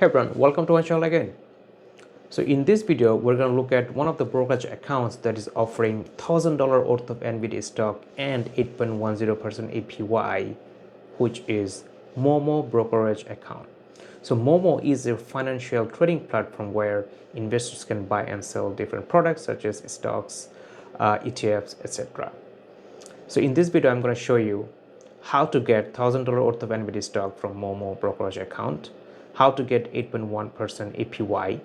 Hey everyone, welcome to my channel again. So in this video, we're going to look at one of the brokerage accounts that is offering $1,000 worth of NVIDIA stock and 8.10% APY, which is Moomoo Brokerage Account. So Moomoo is a financial trading platform where investors can buy and sell different products such as stocks, ETFs, etc. So in this video, I'm going to show you how to get $1,000 worth of NVIDIA stock from Moomoo Brokerage Account, how to get 8.1% APY,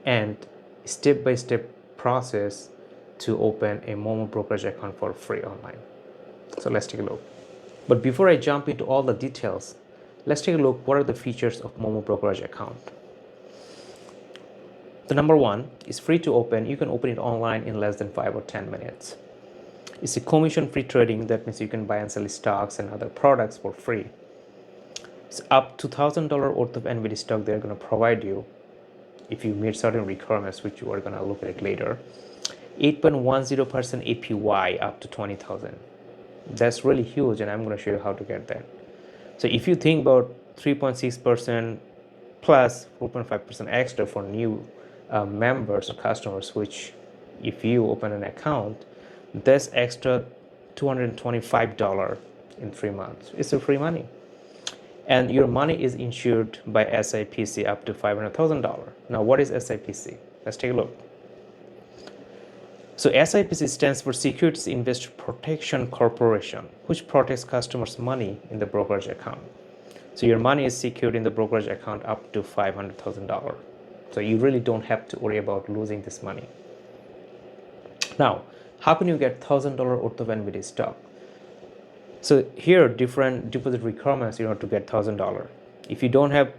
and step-by-step process to open a Moomoo Brokerage account for free online. So let's take a look. But before I jump into all the details, let's take a look what are the features of Moomoo Brokerage account. The number one is free to open. You can open it online in less than 5 or 10 minutes. It's a commission-free trading. That means you can buy and sell stocks and other products for free. It's up to $1,000 worth of NVIDIA stock they're going to provide you if you meet certain requirements, which you are going to look at it later. 8.10% APY up to 20,000. That's really huge, and I'm going to show you how to get that. So if you think about 3.6% plus 4.5% extra for new members or customers, which if you open an account, that's extra $225 in 3 months. It's a free money. And your money is insured by SIPC up to $500,000. Now, what is SIPC? Let's take a look. So SIPC stands for Securities Investor Protection Corporation, which protects customers' money in the brokerage account. So your money is secured in the brokerage account up to $500,000. So you really don't have to worry about losing this money. Now, how can you get $1,000 worth of NVIDIA stock? So here, different deposit requirements in order to get $1,000. If you don't have,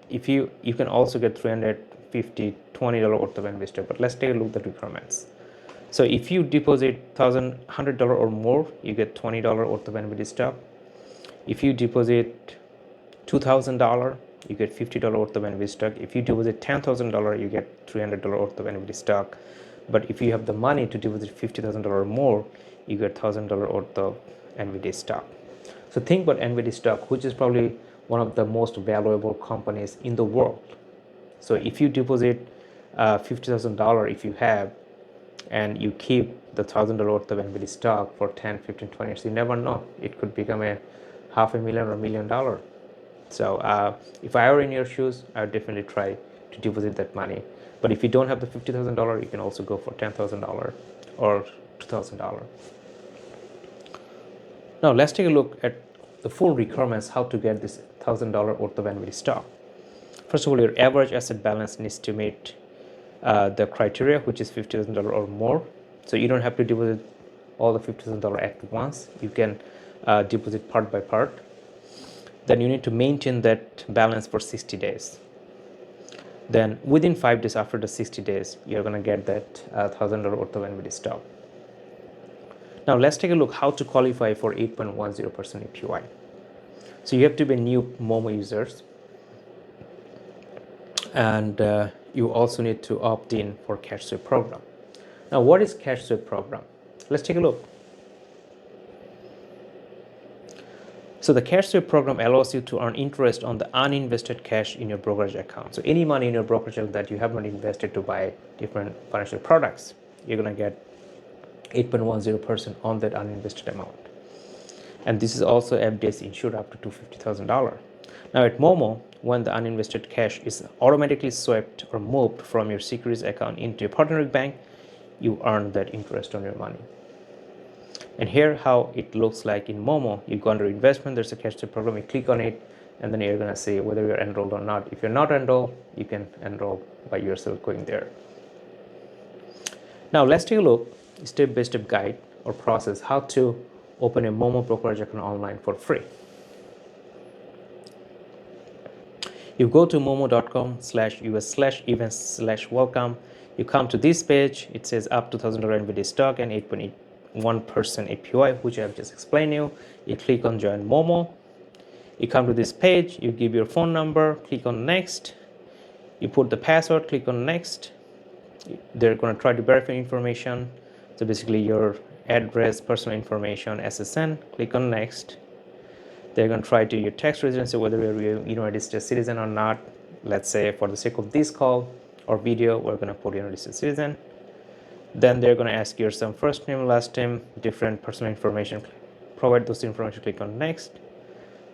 you can also get $350, $20 worth of NVIDIA stock. But let's take a look at the requirements. So if you deposit $100 or more, you get $20 worth of NVIDIA stock. If you deposit $2,000, you get $50 worth of NVIDIA stock. If you deposit $10,000, you get $300 worth of NVIDIA stock. But if you have the money to deposit $50,000 or more, you get $1,000 worth of NVIDIA stock. So think about NVIDIA stock, which is probably one of the most valuable companies in the world. So if you deposit $50,000, if you have, and you keep the $1,000 worth of NVIDIA stock for 10, 15, 20 years, you never know. It could become a $500,000 or $1 million. So if I were in your shoes, I would definitely try to deposit that money. But if you don't have the $50,000, you can also go for $10,000 or $2,000. Now let's take a look at the full requirements, how to get this $1,000 worth of NVIDIA stock. First of all, your average asset balance needs to meet the criteria, which is $50,000 or more. So you don't have to deposit all the $50,000 at once. You can deposit part by part. Then you need to maintain that balance for 60 days. Then within 5 days after the 60 days, you're going to get that $1,000 worth of NVIDIA stock. Now let's take a look how to qualify for 8.10% APY. So you have to be new Moomoo users, and you also need to opt in for cash sweep program. Now what is cash sweep program? Let's take a look. So the cash sweep program allows you to earn interest on the uninvested cash in your brokerage account. So any money in your brokerage account that you have not invested to buy different financial products, you're going to get 8.10% on that uninvested amount. And this is also FDIC insured up to $250,000. Now at Moomoo, when the uninvested cash is automatically swept or moved from your securities account into a partnering bank, you earn that interest on your money. And here how it looks like in Moomoo. You go under investment, there's a cash sweep program, you click on it, and then you're going to see whether you're enrolled or not. If you're not enrolled, you can enroll by yourself going there. Now let's take a look, step-by-step guide or process how to open a Moomoo brokerage account online for free. You go to moomoo.com/us/events/welcome. You come to this page. It says up to $1,000 NVIDIA stock and 8.1% APY, which I have just explained you. You click on join Moomoo. You come to this page. You give your phone number. Click on next. You put the password. Click on next. They're going to try to verify information. So basically your address, personal information, SSN, click on next. They're going to try to your tax residency, whether you're a United States citizen or not. let's say for the sake of this call or video, we're going to put United States citizen. Then they're going to ask you some first name, last name, different personal information. Provide those information, click on next.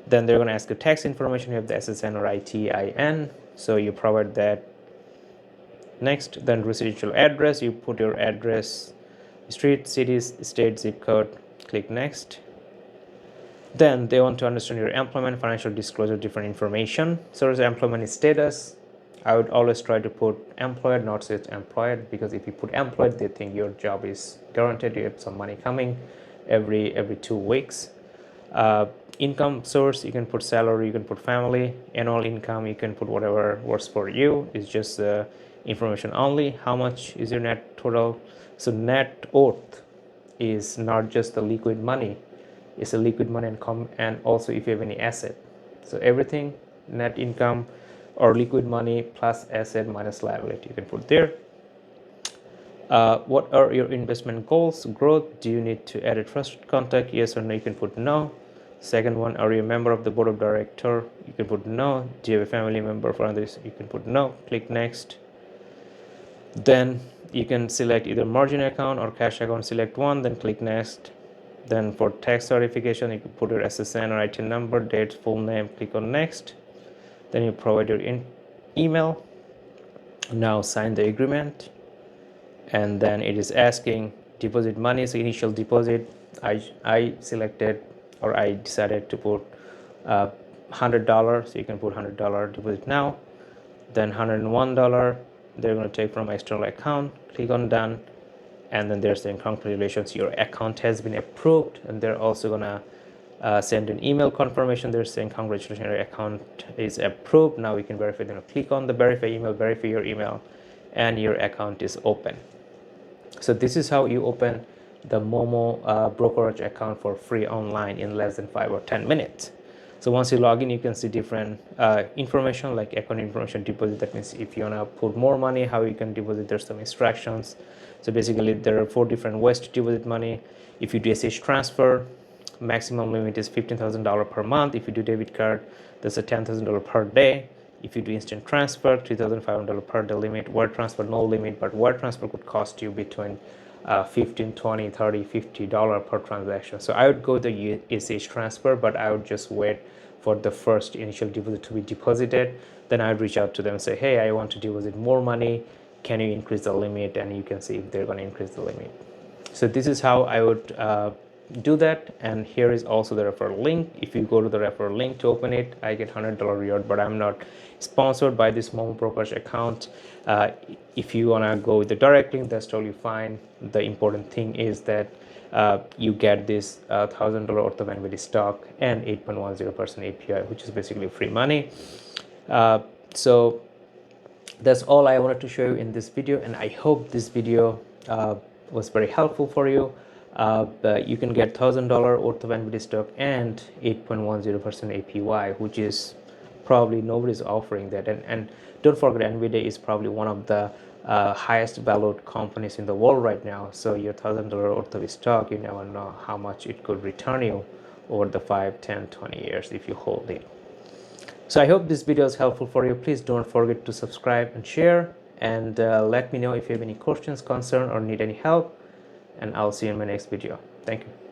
Then they're going to ask you tax information. You have the SSN or ITIN, so you provide that. Next, then residential address, you put your address, street, cities, state, zip code, click next. Then they want to understand your employment, financial disclosure, different information. So as employment status, I would always try to put employed, not self-employed, because if you put employed, they think your job is guaranteed, you have some money coming every 2 weeks. Income source, you can put salary, you can put family. Annual income, you can put whatever works for you. It's just information only. How much is your net total? So net worth is not just the liquid money, it's a liquid money and also if you have any asset. So everything, net income or liquid money plus asset minus liability, you can put there. What are your investment goals? Growth, do you need to add a trusted contact? Yes or no, you can put no. Second one, are you a member of the board of director? You can put no. Do you have a family member for this? You can put no. Click next. Then you can select either margin account or cash account. Select one, then click next. Then for tax certification, you can put your SSN or IT number, date, full name, click on next. Then you provide your email. Now sign the agreement. And then it is asking deposit money. So initial deposit, I selected or I decided to put $100. So you can put $100 deposit now. Then $101 they're going to take from my external account. Click on done. And then they're saying congratulations, your account has been approved. And they're also going to send an email confirmation. They're saying congratulations, your account is approved. Now we can verify. Then click on the verify email, verify your email, and your account is open. So this is how you open the Moomoo brokerage account for free online in less than 5 or 10 minutes. So once you log in, you can see different information like account information, deposit. That means if you want to put more money, how you can deposit, there's some instructions. So basically there are 4 different ways to deposit money. If you do ACH transfer, maximum limit is $15,000 per month. If you do debit card, that's a $10,000 per day. If you do instant transfer, $3,500 per day limit. Wire transfer, no limit, but wire transfer could cost you between $15, $20, $30, $50 per transaction. So I would go the ACH transfer, but I would just wait for the first initial deposit to be deposited. Then I would reach out to them and say, hey, I want to deposit more money. Can you increase the limit? And you can see if they're going to increase the limit. So this is how I would do that. And here is also the referral link. If you go to the referral link to open it, I get $100 reward, but I'm not sponsored by this Moomoo Brokerage account. If you want to go with the direct link, that's totally fine. The important thing is that you get this $1,000 worth of NVIDIA stock and 8.10% APY, which is basically free money. So that's all I wanted to show you in this video, and I hope this video was very helpful for you. You can get $1,000 worth of NVIDIA stock and 8.10% APY, which is probably nobody's offering that. And don't forget, NVIDIA is probably one of the highest valued companies in the world right now. So your $1,000 worth of stock, you never know how much it could return you over the 5, 10, 20 years if you hold it. So I hope this video is helpful for you. Please don't forget to subscribe and share, and let me know if you have any questions, concern, or need any help, and I'll see you in my next video. Thank you.